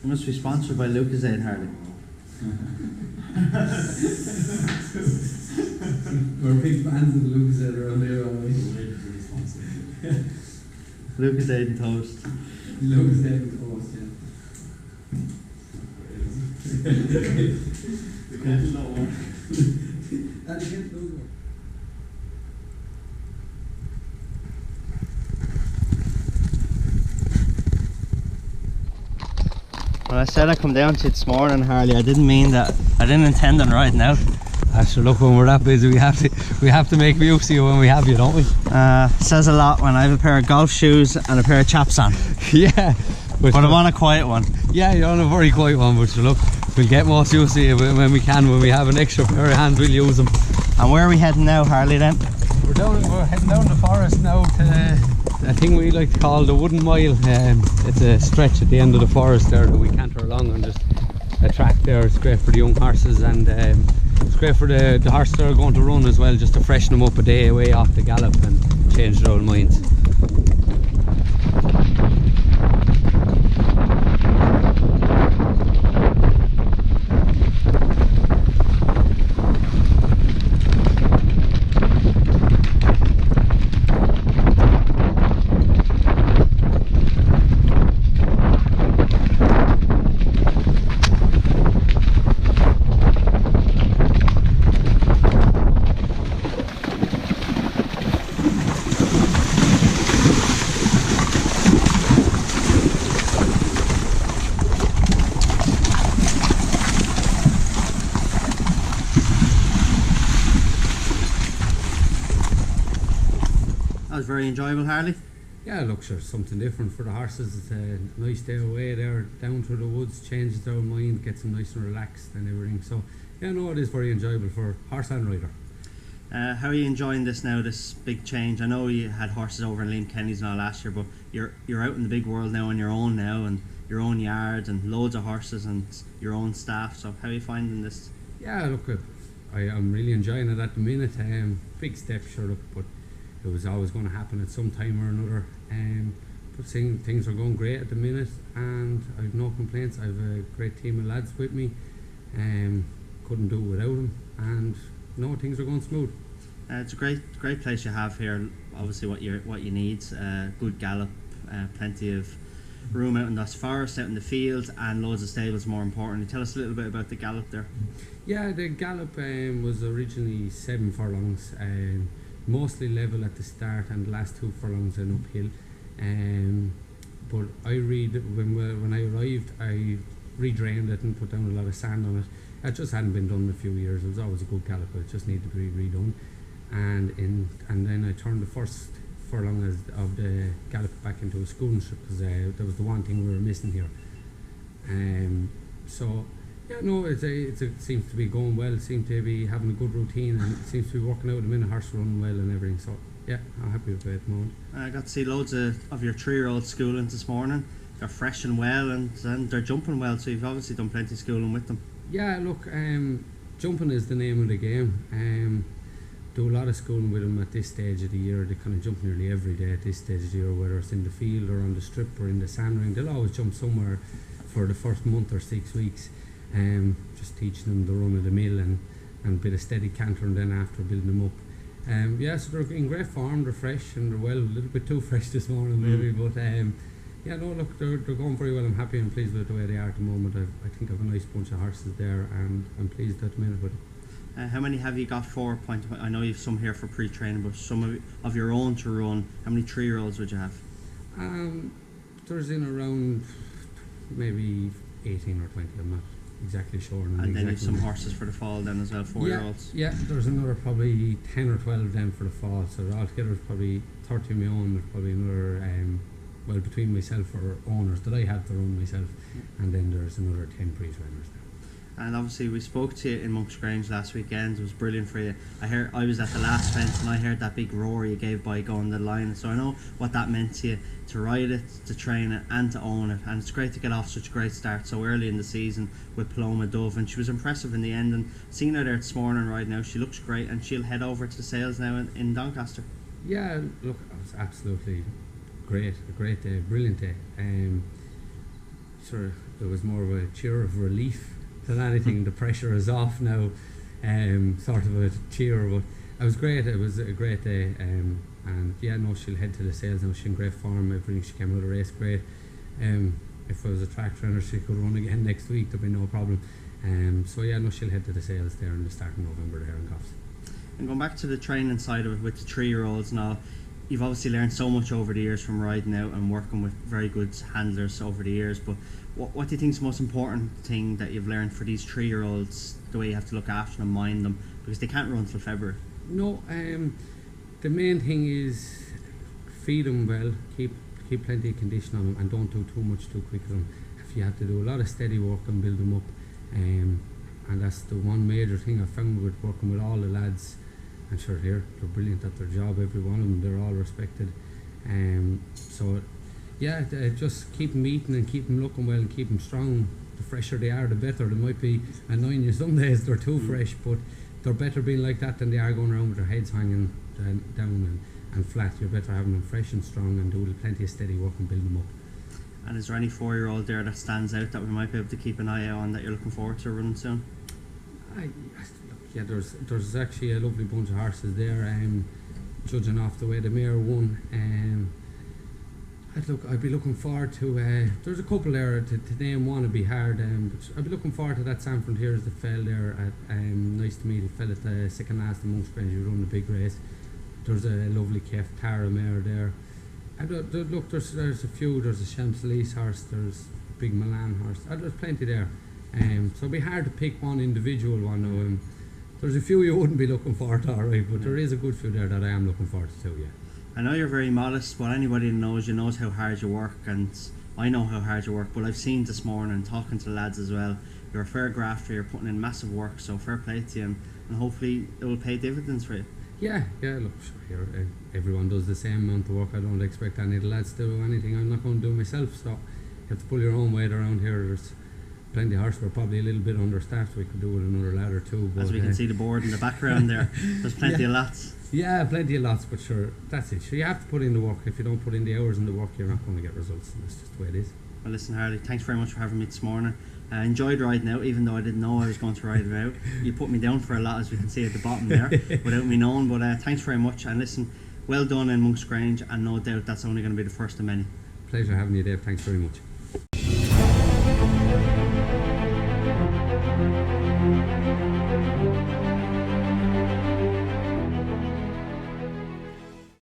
It must be sponsored by Lucozade, Harley. We're big fans of the Lucozade around here, alright. Lucozade and toast. Lucozade and toast, yeah. When I said I'd come down to you this morning, Harley, I didn't mean that. I didn't intend on riding out. Actually, look, when we're that busy, we have to make use of you when we have you, don't we? Says a lot when I have a pair of golf shoes and a pair of chaps on. Yeah. But I'm on a quiet one. Yeah, you're on a very quiet one, but look, we'll get most use of you when we can. When we have an extra pair of hands, we'll use them. And where are we heading now, Harley, then? We're heading down the forest now to a thing we like to call the Wooden Mile. It's a stretch at the end of the forest there that we canter along on, just a track there. It's great for the young horses, and it's great for the horses that are going to run as well, just to freshen them up a day away off the gallop and change their old minds. Very enjoyable, Harley. Yeah, look, sure, something different for the horses. It's a nice day away there, down through the woods, changes their mind, gets them nice and relaxed and everything. So, yeah, no, it is very enjoyable for horse and rider. How are you enjoying this now, this big change? I know you had horses over in Liam Kenny's and all last year, but you're out in the big world now on your own now, and your own yard and loads of horses and your own staff. So how are you finding this? Yeah, look, I'm really enjoying it at the minute. Big step, sure, look, but it was always going to happen at some time or another. But things are going great at the minute, and I've no complaints. I have a great team of lads with me. Couldn't do it without them, and no, things are going smooth. It's a great place you have here. Obviously, what you need: good gallop, plenty of room out in the forest, out in the fields, and loads of stables. More importantly, tell us a little bit about the gallop there. Yeah, the gallop was originally 7 furlongs. Mostly level at the start, and the last 2 furlongs and uphill. But when I arrived, I redrained it and put down a lot of sand on it. It just hadn't been done in a few years. It was always a good gallop, but it just needed to be redone. And then I turned the first furlong of the gallop back into a schoolmanship, because that was the one thing we were missing here. So. Yeah, no, it seems to be going well. It seems to be having a good routine, and it seems to be working out at the minute. Horse running well and everything. So yeah, I'm happy with it at the moment. I got to see loads of your 3-year-olds schooling this morning. They're fresh and well, and they're jumping well. So you've obviously done plenty of schooling with them. Yeah, look, jumping is the name of the game. Do a lot of schooling with them at this stage of the year. They kind of jump nearly every day at this stage of the year, whether it's in the field or on the strip or in the sand ring. They'll always jump somewhere for the first month or 6 weeks. Just teaching them the run of the mill and a bit of steady canter, and then after building them up. Yeah, so they're in great form, they're fresh, and they're well, a little bit too fresh this morning maybe, but yeah, no, look, they're going very well. I'm happy and pleased with the way they are at the moment. I think I have a nice bunch of horses there, and I'm pleased at the minute with it. How many have you got for point? I know you've some here for pre-training, but some of your own to run. How many 3-year-olds would you have? There's in around maybe 18 or 20, I'm not exactly sure. And then you've some horses for the fall then as well, 4-year-olds? Yeah, there's another probably 10 or 12 of them for the fall, so altogether there's probably 30 of my own. There's probably another, well, between myself or owners that I have to run myself, and then there's another 10 pre-trainers there. And obviously we spoke to you in Monk's Grange last weekend. It was brilliant for you. I was at the last fence, and I heard that big roar you gave by going the line, so I know what that meant to you, to ride it, to train it and to own it. And it's great to get off such a great start so early in the season with Paloma Dove, and she was impressive in the end. And seeing her there this morning right now, she looks great, and she'll head over to the sales now in Doncaster. Yeah, look, it was absolutely great, a great day, brilliant day. Sort of it was more of a cheer of relief than anything. The pressure is off now, sort of a cheer. But it was great. It was a great day, and yeah, no, she'll head to the sales now. She's in great form. Everything, she came out of the race great. If I was a track trainer, she could run again next week. There'd be no problem. So yeah, no, she'll head to the sales there in the start of November there in Goffs. And going back to the training side of it with the 3-year-olds now, you've obviously learned so much over the years from riding out and working with very good handlers over the years, but what do you think is the most important thing that you've learned for these 3-year-olds, the way you have to look after them, mind them, because they can't run till February? No, the main thing is feed them well, keep plenty of condition on them, and don't do too much too quick on them. If you have to do a lot of steady work and build them up, and that's the one major thing I found with working with all the lads. And sure, they're brilliant at their job, every one of them, they're all respected. So yeah, just keep them eating and keep them looking well and keep them strong. The fresher they are, the better. They might be annoying you some days, they're too fresh, but they're better being like that than they are going around with their heads hanging down and flat. You're better having them fresh and strong and do plenty of steady work and build them up. And is there any 4-year-old there that stands out that we might be able to keep an eye on that you're looking forward to running soon? Yeah, there's actually a lovely bunch of horses there. Judging off the way the mare won, I'd be looking forward to. There's a couple there to name one would be hard. But I'd be looking forward to that San Frontiers that fell there. Nice to meet. He fell at the second last in Monk's Grange. He run the big race. There's a lovely Kef Tara mare there. And look, there's a few. There's a Champs-Élysées horse. There's a big Milan horse. There's plenty there. So it'd be hard to pick one individual one now. There's a few you wouldn't be looking forward to, alright, but there is a good few there that I am looking forward to too, yeah. I know you're very modest, but anybody that knows you knows how hard you work, and I know how hard you work, but I've seen this morning, talking to the lads as well, you're a fair grafter, you're putting in massive work, so fair play to you, and hopefully it will pay dividends for you. Yeah, look, sure, everyone does the same amount of work. I don't expect any of the lads to do anything I'm not going to do myself, so you have to pull your own weight around here. There's plenty of horse. We're probably a little bit understaffed. We could do with another lad or two. But as we can see the board in the background there, there's plenty of lots. Yeah, plenty of lots, but sure, that's it. Sure, you have to put in the work. If you don't put in the hours and the work, you're not going to get results, and that's just the way it is. Well, listen, Harley, thanks very much for having me this morning. I enjoyed riding out, even though I didn't know I was going to ride it out. You put me down for a lot, as we can see at the bottom there, without me knowing, but thanks very much, and listen, well done in Monk's Grange, and no doubt that's only going to be the first of many. Pleasure having you, Dave. Thanks very much.